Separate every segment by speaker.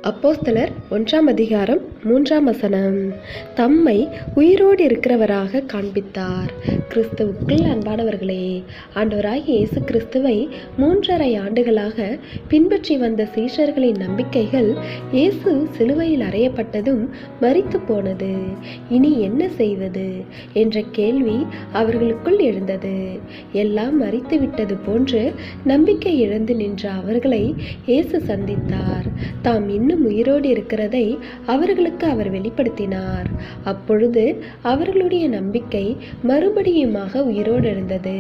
Speaker 1: அப்போஸ்தலர் 1 3 தம்மை உயிரோடு இருக்கிறவராக காண்பித்தார். கிறிஸ்துவுக்குள் அன்பானவர்களே, ஆண்டவராகிய இயேசு கிறிஸ்துவை 3½ ஆண்டுகளாக பின்பற்றி வந்த சீஷர்களின் நம்பிக்கைகள் இயேசு சிலுவையில் அறையப்பட்டதும் மரித்து போனது, இனி என்ன செய்வது என்ற கேள்வி அவர்களுக்குள் எழுந்தது. எல்லாம் மரித்து விட்டது போன்று நம்பிக்கை இழந்து நின்ற அவர்களை இயேசு சந்தித்தார். தாம் இன்னும் உயிரோடு இருக்கிறதை அவர்களுக்கு அவர் வெளிப்படுத்தினார். அப்பொழுது அவர்களுடைய நம்பிக்கை மறுபடியுமாக உயிரோடு எழுந்தது.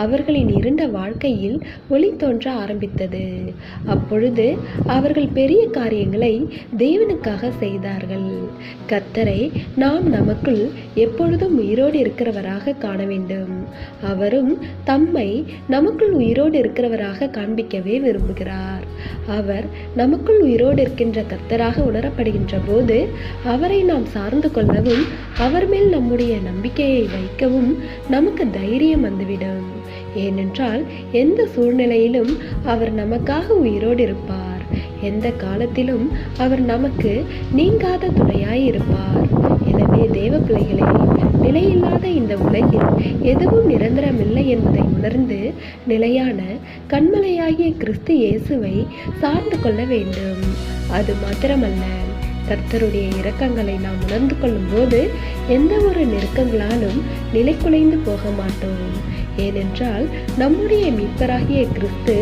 Speaker 1: அவர்களின் இருண்ட வாழ்க்கையில் ஒளி தோன்ற ஆரம்பித்தது. அப்பொழுது அவர்கள் பெரிய காரியங்களை தேவனுக்காக செய்தார்கள். கர்த்தரை நாம் நமக்குள் எப்பொழுதும் உயிரோடு இருக்கிறவராக காண வேண்டும். அவரும் தம்மை நமக்குள் உயிரோடு இருக்கிறவராக காண்பிக்கவே விரும்புகிறார். அவர் நமக்குள் உயிரோடு இருக்கின்ற கர்த்தராக உணரப்படுகின்ற போது அவரை நாம் சார்ந்து கொள்ளவும் அவர் மேல் நம்முடைய நம்பிக்கையை வைக்கவும் நமக்கு தைரியம் வந்துவிடும். ஏனென்றால் எந்த சூழ்நிலையிலும் அவர் நமக்காக உயிரோடு இருப்பார். எந்த காலத்திலும் அவர் நமக்கு நீங்காத துணையாய் இருப்பார். எனவே தேவ பிள்ளைகளே, நிலையில்லாத இந்த உலகில் எதுவும் நிரந்தரமில்லை என்பதை உணர்ந்து நிலையான கண்மலையாகிய கிறிஸ்து இயேசுவை சார்ந்து கொள்ள வேண்டும். அது மாத்திரமல்ல, கர்த்தருடைய இரக்கங்களை நாம் உணர்ந்து கொள்ளும் போது எந்த ஒரு நெருக்கங்களாலும் நிலை குலைந்து போக மாட்டோம். ஏனென்றால் நம்முடைய மீட்பராகிய கிறிஸ்து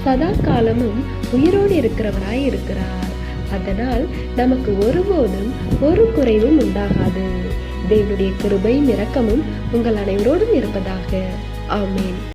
Speaker 1: சதா காலமும் உயிரோடு இருக்கிறவராய் இருக்கிறார். அதனால் நமக்கு ஒருபோதும் ஒரு குறைவும் உண்டாகாது. தேவனுடைய கிருபையும் இரக்கமும் உங்கள் அனைவரோடும் இருப்பதாக. ஆமென்.